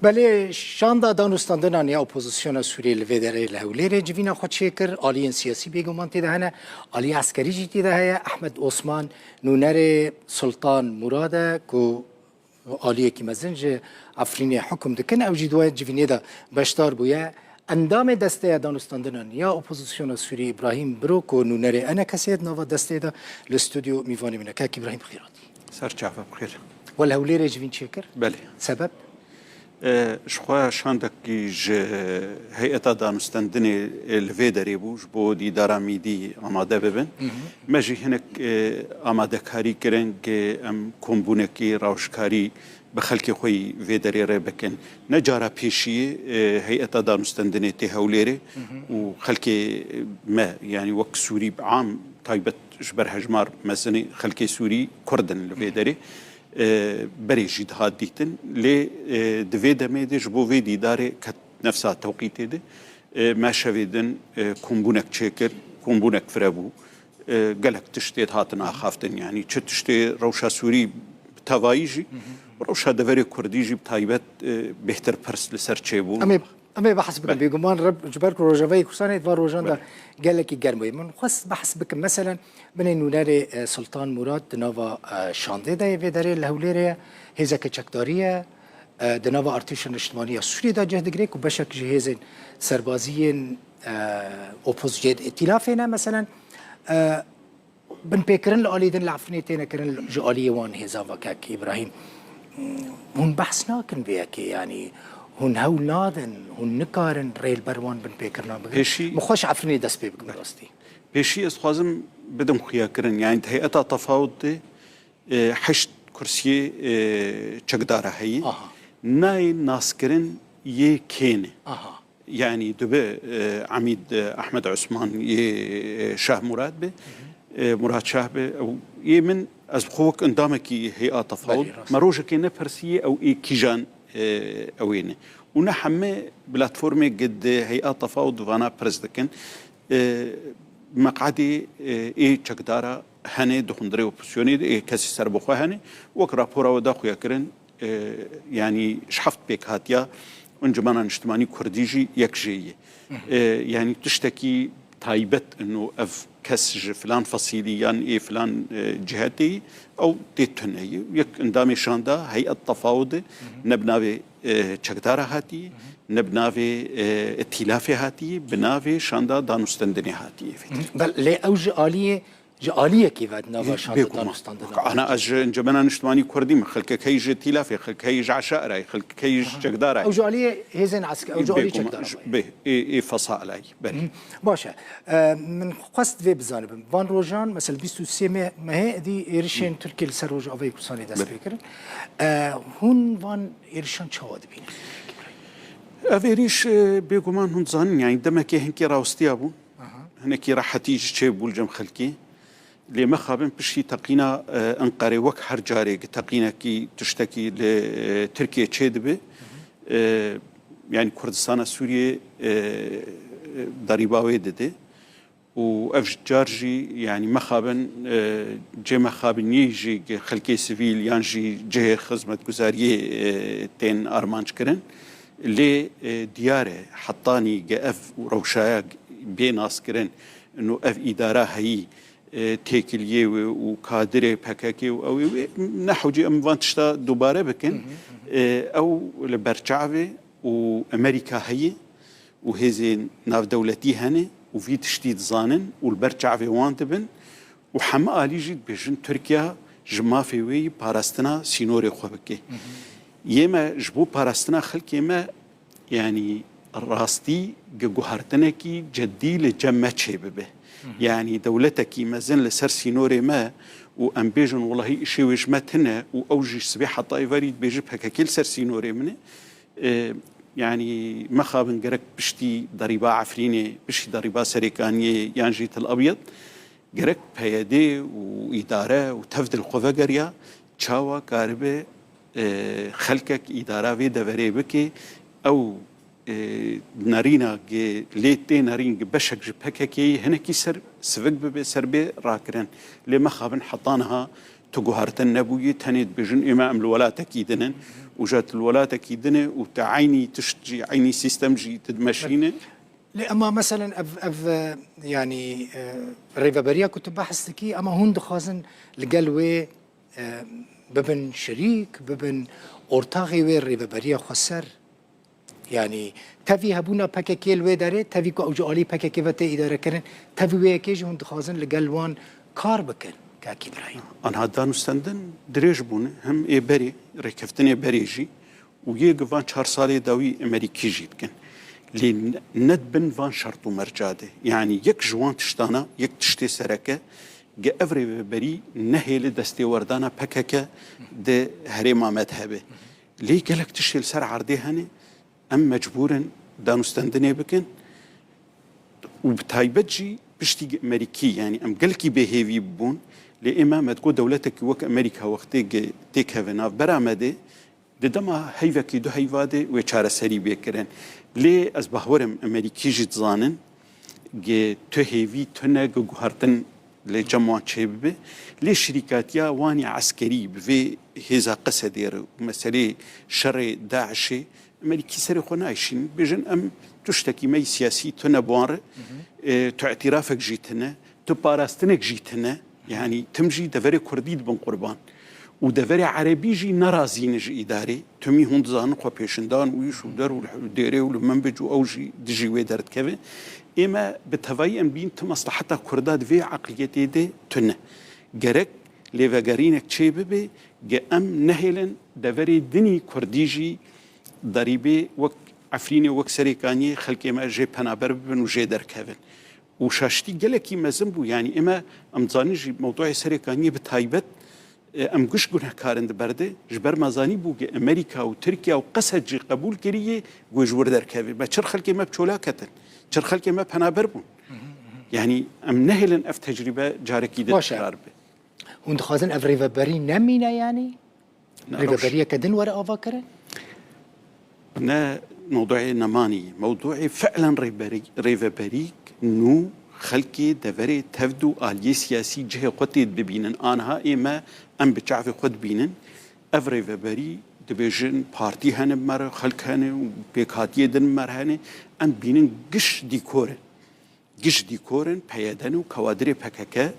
بله شاندا دانستاندنان یا اپوزیسیون سوریه لودره لهولیره جوینا خود شکر آلیین سیاسی بیگمان تیده هنه آلی عسکری جی تیده هیا احمد عثمان نونر سلطان مراده کو آلیه کی مزنج افرین حکم دکن او جدوای جوینی دا بشتار بویا اندام دسته دانستاندنان یا اپوزیسیون سوریه ابراهیم برو کو نونر انا کسید نوا دسته دا الاستودیو میوانی منه که ابراهیم خیراتی سرچافه بخیر والهولیره جوین شکر بله سبب شخوا شاندکی ج هیئت دانستاندنی الویدری بوش بود دیدار میدی آماده ببین مجی هنک آماده کاری کردن که ام کمبونه کی راوشکاری بخلک خوی ویدری را بکن نجارا پیشی هیئت دانستاندنی تهولیره و خلک ما يعني وقت سوري عام طيبت جبر هجمار مثلا خلک سوري كردن الویدری بري جهاد ديتن لي دوي دميدي جبو في ديداري نفسها توقيتي دي ما شويدن كومبونك تشيكر كومبونك فرابو قالك تشتيت هاتنا خافتن يعني تشتي روشا سوري توايجي روشا دفري كرديجي بتايبت بهتر برس لسر تشيبو أما بحسبك بيجمان رب جبرك روجافي كوسانة فار روجان دا قال لك يجرمي من خاص بحسبك مثلا من نوناري سلطان مراد دنافا شاندي دا يفيداري الهوليريا هذا كشكدارية دنافا ارتيشن اجتماعية سوريا دا جهد جريك وبشك جهازين سربازيين اوبوزيت ائتلافنا مثلا بن بيكرن الاليدن العفنيتين كرن جاليه وان هذا وكاك ابراهيم هون بحث ناكن بياكي يعني هون هولادن هون نكارن ريل بروان بن بيكرنا بغير مخوش عفرني دس بيبك براستي بيشي اسخازم بدم خيا كرن يعني هيئة تفاوض حشت كرسي چقدارة هي ناي ناس كرن يه كيني يعني دبي عميد احمد عثمان يه شاه مراد به مراد شاه به او يه من از خوك اندامكي هيئة تفاوض مروجك نفرسية او اي كيجان اوينه ونحمي بلاتفورمي قد هيئة تفاوض وانا برزدكن مقعدي اي چقدارا هني دخندري اوبسيوني اي كسي سربخو هني وك رابورا ودا خويا كرن يعني شحفت بيك هاتيا انجمانا اجتماعي كرديجي يكجيه يعني تشتكي تايبت انه اف كسج فلان فصيليان اي فلان جهتي او تيتني يك اندامي شاندا هيئة تفاوض نبناوي چقدارة هاتي نبناوي ائتلافي هاتي بناوي شاندا دانستاندني هاتي بل لي اوج آلية جالية كيف نافا شاندا دانستاندني انا اج انجمانا اجتماعي كردي خلك كيج ائتلافي خلك كيج عشائري خلك كيج چقدارة او جالية هيزن عسكري او جالية چقدارة به اي فصائل بله باشا من قصد في بزانب فان روجان مثلا 23 ما هي دي ايرشين تركي السروج اوي كساني داس بيكر هون فان ايرشان چواد بين افيريش بيغمان هون زان يعني دمك هنكي راوستي ابو هنكي راح تيجي تشيب والجم خلكي لي مخابن بشي تقينا انقري وك حرجاري تقينا كي تشتكي لتركيا تشيدبه يعني كردستان سوريا ضريباوي ددي وأف جارجي يعني مخابن جي مخابن يجي خلكي سيفيل يانجي جي خدمة جزارية تين أرمانش كرن اللي دياره حطاني اف وروشايا بيناس كرن انه اف اداره هي تيكليه وكادري بكاكي او نحو جي امفانتشتا دوباره بكن او لبرشعبي وامريكا هي وهذه ناف دولتي هني وفي تشتيت زانن والبرشعبي وانتبن وحما الي جيت بجن تركيا جما في وي باراستنا سينوري خوبكي يما جبو باراستنا خلك يما يعني الراستي جوهرتنكي جدي لجمع شببه يعني دولتك مازن لسر سينوري ما وأنبيجن والله شيء وجمتنا وأوجي سبيحة طائفة بيجيبها ككل سر سينوري منه يعني ما خابن جرك بشتي ضريبة عفرينة بشتي ضريبة سريكانية يانجيت الأبيض جرك بيادي وإدارة وتفضل قفقريا تشاوا كاربة خلقك إدارة في دوري بكي أو نارينا ليتي نارين بشك جبهكي هناكي سر سفق بسربي راكرن لما خابن حطانها تجوهرتن نبوي تنيت بجن إما أم الولاة كيدنن وجات الولاة كيدنه وتعيني تشجي عيني سيستم جي تدمشينه. اما مثلا يعني ريفابريا كنت بحث كي اما هون دخازن لقلوي ببن شريك ببن اورتاغي وي ريفابريا خسر يعني تفي هبونا باكيكي الوي داري تفي كو اوجو علي باكيكي وتي اداره كرن تفي وي كيج هون دخازن لقلوان كار بكن كاكي ابراهيم انا هدان استندن دريج بون هم بري ركفتني بريجي ويجفان 4 سالي داوي امريكي جيتكن لين ندبن فان شرطو مرجاده يعني يك جوان تشتانا يك تشتي سركه جا افري بري نهيل دستي وردانا بككه د هريما مذهبه لي قالك تشيل سر عردي هني ام مجبورا دانو استندني بكن وبتايبتجي بشتي امريكي يعني ام قالكي بهيفي بون لإما ما تقول دولتك وك امريكا وقتي تيك هافناف برامده دما هيفكي دو هيفاده وچاره سري بكرن لي از بهورم امريكي جيت زانن ج تو هيفي تنه جوهرتن لجموع شبه لي شركاتيا واني عسكري بفي هذا قصدير مسألة شر داعش امريكي سري خنايشين بجن ام تشتكي مي سياسي تنه بوار تو اعترافك جيتنا تو باراستنك جيتنا يعني تمجي دفري كرديد بن قربان ودفري عربي جي نرازين جي إداري تمي هون زان خو بيشندان ويش ودر والديري والمنبج وأوجي دجي ويدرت كذا إما بتفاي أم بين تمصلحتها كرداد في عقليتي دي تنه جرك لفجرينك شيء ببي جا أم نهلن دفري دني كرديجي ضريبي وك عفريني وك سريكاني خلقي ما جي بنابر بن وجي در كذا وشاشتي جلكي مزنبو يعني إما أمزانيجي موضوع سريكاني بتايبت ام گوش گونه کارند برده جبر مزانی بوگه امریکا و ترکیه و قصد جی قبول کریه گوش وردر کوي ما چر خلک ما بچولا کتن چر خلک ما پنابر بون يعني ام نهلن اف تجربه جاركي ده قرار به هون دخازن اف ريفابري نمينا يعني ريفابري كدن ورا افاكره نا موضوعي نماني موضوعي فعلا ريفابري نو خلقي دفري تفدو آلية سياسي جهة قطيت ببينن آنها إما أم بتعرف قد بينن أفري فبري دبيجن بارتي هن بمر خلق هن بيكاتية دن مر هن أم بينن قش ديكورن بيادن وكوادري بكاكا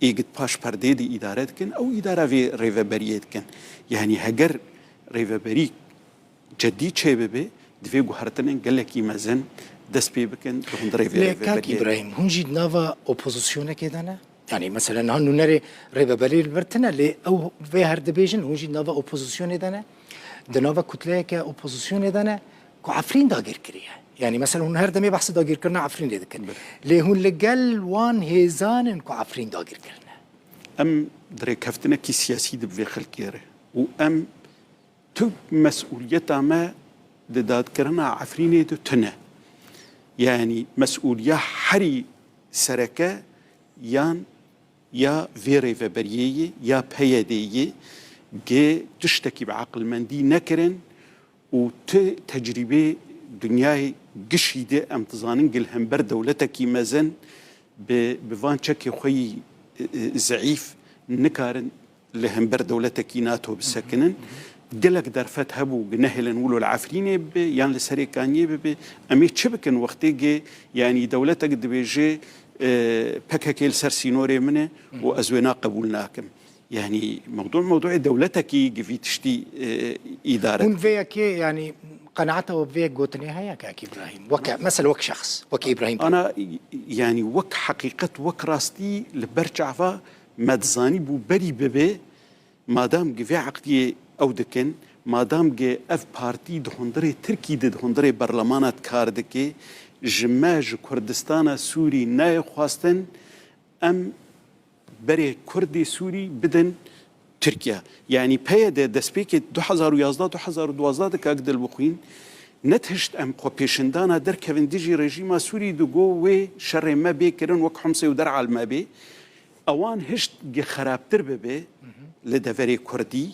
إيجد باش پرده دي إدارات كن أو إدارة في ريفابريات كن يعني هجر ريفابري جدي شبابه دفي جوهرتن قالك يمزن دست بي بكن هندري في لكاك إبراهيم هون جيد نافا أوبوزيسيون كيدانا يعني مثلا هنو نري ريفابري البرتنا لي أو في هرد بيجن هون جيد نافا أوبوزيسيون دانا دنافا كتلة كأوبوزيسيون دانا كو عفرين داغير كريها يعني مثلا هون هرد مي بحث داغير كرنا عفرين ديدكن لي هون لقل وان هيزان كو عفرين داغير كرنا أم دري كفتنا كي سياسي دبي خلقيره وأم تو مسؤولية ما داد كرنا عفرين دو تنه يعني مسؤولية حري سركة يا فيري فبرية يا بيادية جي تشتكي بعقل مندي نكرن وتجربة دنياي قشيدة أم تظانن قلهم بر دولتك مازن بفان شكي خوي زعيف نكارن لهم بر دولتك ناتو بسكنن قلق درفت هبو بنهلن ولو العفريني يعني لسريكانيه أمي تشبكن وقتي يعني دولتك دبيجي بكاكيل سرسينوري منه وأزونا قبولناكم يعني موضوع دولتك في تشتي إدارة هون فيك يعني قناعته وفيك قوتني هيا كاكي إبراهيم مثلا وك شخص وك إبراهيم أنا يعني وك حقيقة وك راستي لبرجعفا مدزاني بو بري ببي مادام في عقدية أو دكن مادام جه اف بارتي دهندري تركي دهندري برلمانات كاردكي جماج كردستان سوري ناي خواستن ام بري كردي سوري بدن تركيا يعني بيد دسبيك 2011 2012 كاقدل بخوين نتهشت ام قوبيشندانا در كفن ديجي ريجيما سوري دغو و شر ما بكرن وك حمصي ودر على ما بي اوان هشت جه خرابتر ببي لدفري كردي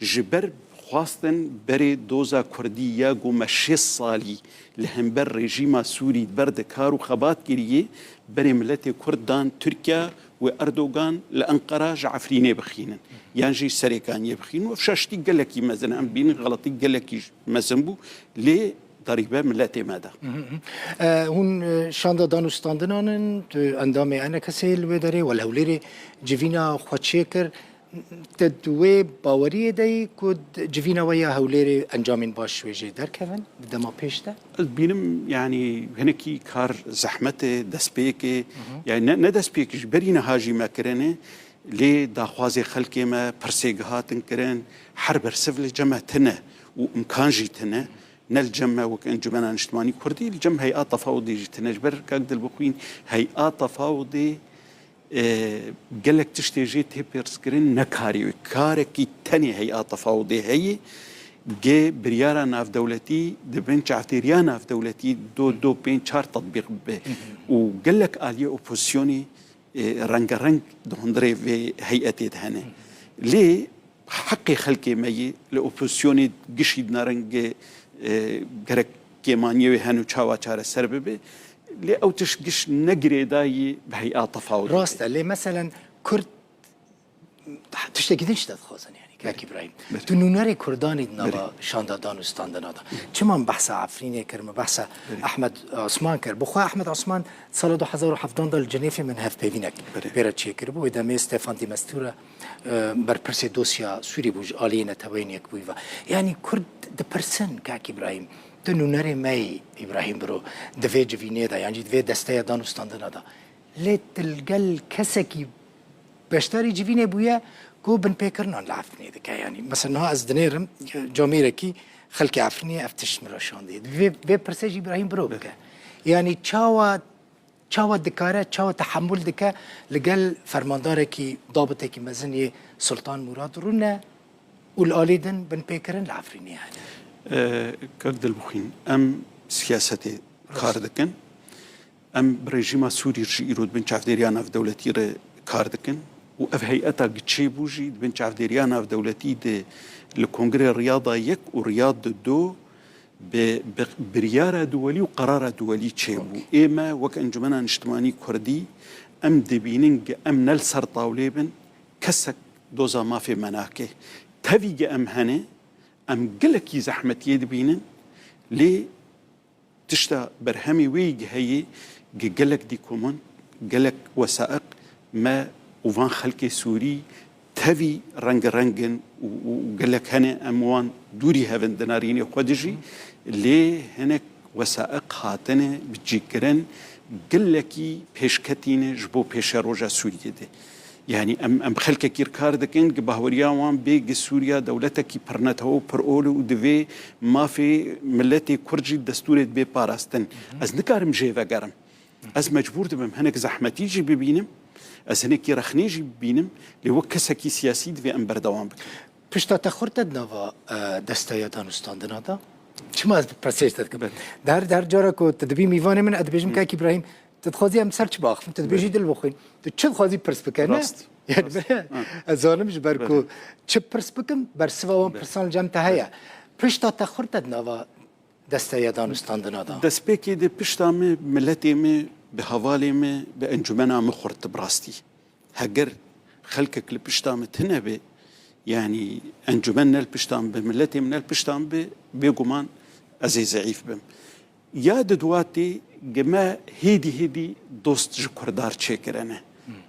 جبر خواستن بری دوزا کردی یا گم 6 سالی لهم بر رژیم سوری برد کارو خبات گریه بری ملت کردان ترکیه وأردوغان لأنقرة جعفريني بخينن يعني جي سريكانية بخين وفشاشتي قالكي مثلا أم بين غلطي قالكي مزنبو ليه ضريبة ملاتي ماذا هون شاندا دانوستاندنانن اندامي انا كسيل وداري ولا هوليري جيفينا خوتشيكر تدوي باوري داي كود جيفينا ويا هوليري انجامين باش ويجي در كيفن بدا ما بيشتا بينم يعني هنكي كار زحمته دسبيكي يعني ندسبيكي برينا هاجي ما كرنه لي داخوازي خلقي ما برسيغهاتن كرن حرب رسفل جمع تنه وامكانجي تنه نالجمع وكان جمعنا نجتماني كردي الجمع هيئات تفاوضي جتنجبر كاقد البقوين هيئات تفاوضي قالك تشتيجي تيبر سكرين نكاري كاركي تاني هيئات تفاوضي هي جي بريارا ناف دولتي دبن شعتيريا ناف دولتي دو بين شار تطبيق به وقالك آلية أوبوزيوني رنگ دهندري في هيئتي دهنه ليه حقي خلقي مي لأوبوزيوني قشيد نارنج گرک کمانیوی هنو چاوا چاره سر ببه لی او تشگش نگری دایی به هیئات تفاوض راسته لی مثلا کرد تشتكيدنش تدخوزن يعني كاك ابراهيم تو نوناري كرداني نابا شاندا دانوستان دنادا چمان بحث عفريني كرم بحث احمد عثمان كر بخوا احمد عثمان سال 2017 دال جنيف من هف بينك بيرا تشيكر بو دامي ستيفان دي مستورا بر برسي دوسيا سوري بوج الينا توين يك بويفا يعني كرد د برسن كاك ابراهيم تو نوناري ماي ابراهيم برو دفي جفيني دا يعني دفي دستيا دانوستان دنادا ليت القل كسكي بشتري جيفيني بويا كو بن بيكرنان لعفني دكا يعني مثلا ها از دنيرم جاميركي خلكي عفني افتش مراشان دي في برسيج ابراهيم برو بكا يعني تشاوا دكاره تشاوا تحمل دكا لقال فرمانداركي ضابطكي مزني سلطان مراد رونا والاليدن بن بيكرن لعفريني هذا كرد البخين ام سياستي كاردكن ام بريجيما سوري يرود بن شافديريانا في دولتي كاردكن وأف هيئتا قتشي بوجي بن شافديريانا في دولتي دي الكونغري الرياضة يك ورياض دو بريارة دولي وقرارة دولي تشيبو إيما وك أنجمنا نجتماني كردي أم دبيننج أم نلسر طاوليبن كسك دوزا ما في مناكي تفيج أم هني أم قلكي زحمة يدبينن لي تشتا برهمي ويج هي قلك دي كومون قلك وثائق ما وفان خلقي سوري تفي رنگن وقالك هنا أموان دوري هفن دناريني خودجي ليه هناك وثائق هاتنه بتجيكرن قالكي بيشكتينه جبو بيش روجا سوريا دي يعني أم خلقي كير كاردكين بهوريا وان بيج سوريا دولتكي برنتهو برولو ودفي ما في ملتي كرجي دستورة بي باراستن از نكارم جيفا قرم از مجبور دبم هناك زحمتي جي ببينم از هناك رخنيجي ببينم لو كسكي سياسي دفي أم بردوان بك پشتا تخورت نوا دستايا دانوستان دنادا چما پرسيج تدكبت در جارا کو تدبي ميوان من ادبيجم كاك ابراهيم تدخوزي ام سرچ باخ تدبيجي دل بخوين تو چه خوازي پرسبكنا يعني ازانم جبركو چه پرسبكم برسوا وان پرسان جام تهيا پشتا تخورت نوا دستايا دانوستان دنادا دسبيكي دي پشتا مي ملتي مي بهوالي مي بانجمنا مخورت براستي هجر خلقك لپشتا متنبه يعني انجمنا البشتام بملتي من البشتام بيقومان ازي زعيف بم يا دواتي جما هيدي دوست جكردار تشكرنا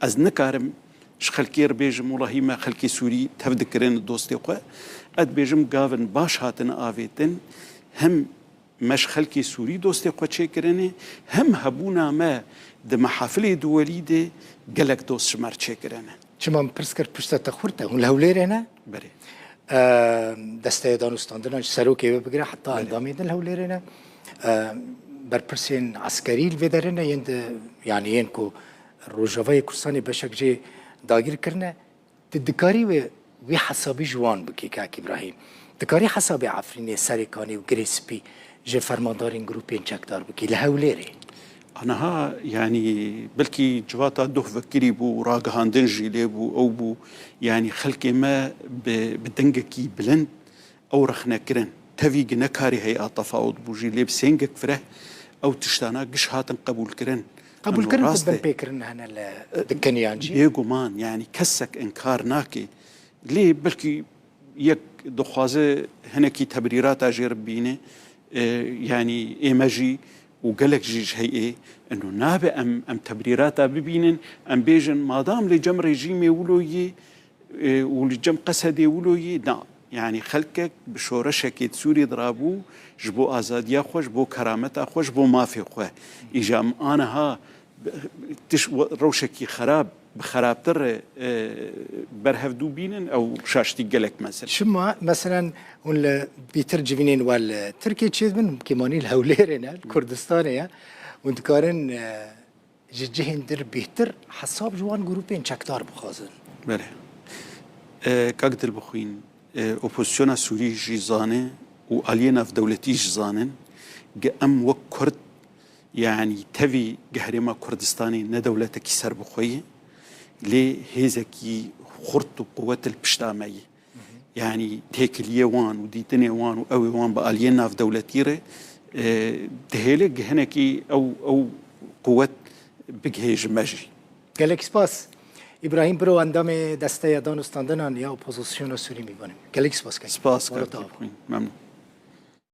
از نكارم شخلكير بيجم والله ما خلكي سوري تفذكرين دوستي قوا اد بيجم قافن باش هاتن آفيتن هم مش خلكي سوري دوستي قوا تشكرنا هم هبونا ما د محافل دولي دي قلق دوست شمار تشكرنا چما پرسکر پشتا تخورته هون الهولير هنا بري دسته دانوستان دناش سروكي بقرا حتى اندامي دل الهولير هنا برپرسين عسكري الفيدرنا يند يعني ينكو روجافاي كرساني بشك جي داغير كرنا تدكاري وي حسابي جوان بكي كاك ابراهيم دكاري حسابي عفريني سريكاني وجريسبي جي فرماندارين جروبين چكدار بكي الهولير أنا ها يعني بلكي جواتا دوه فكري بو راقهان دنجي ليبو أو بو يعني خلقي ما بدنجكي بلند أو رخنا كرن تفيق نكاري هي تفاوض بوجي ليب سينجك فره أو تشتانا قش هاتن قبول كرن قبول كردن بن بيكرن هنا دكانيانجي بيغمان يعني كسك انكار ناكي ليه بلكي يك دخوازه هناكي تبريرات اجير بينه يعني ايماجي وقالك جيج هي انه نابي ام تبريراتا ببينن ام بيجن مادام لجم ريجيمي ولوي ولجم قسدي ولوي نا يعني خلقك بشورشك سوري ضرابو جبو ازاديا خوش بو كرامتا خوش بو مافي خو اجام انا ها تش روشكي خراب بخرابتر برهفدو بينن او شاشتي قالك مثلا شما مثلا ولا بيترجمين والتركي تشيز من كيماني الهوليرنا الكردستانية وندكارن جهن در بيتر حساب جوان جروبين شكتار بخازن بله كاقدر بخوين اوبوزيسيون سوري جيزانه والينا في دولتي جيزانن ام وكرد يعني تبي جهرما كردستاني ندولتك سر بخويه لي هيزكي خرط قوة البشتامية يعني تيكلية وان وديتني وان وقوي وان بقالينا في دولتيرة تهيلك هناكي أو قوة بجهيج ماجي قالك سباس إبراهيم برو عندما دسته دانستاندنان يا أوبوزيسيون سوري ميبانم قالك سباس سباس ممنون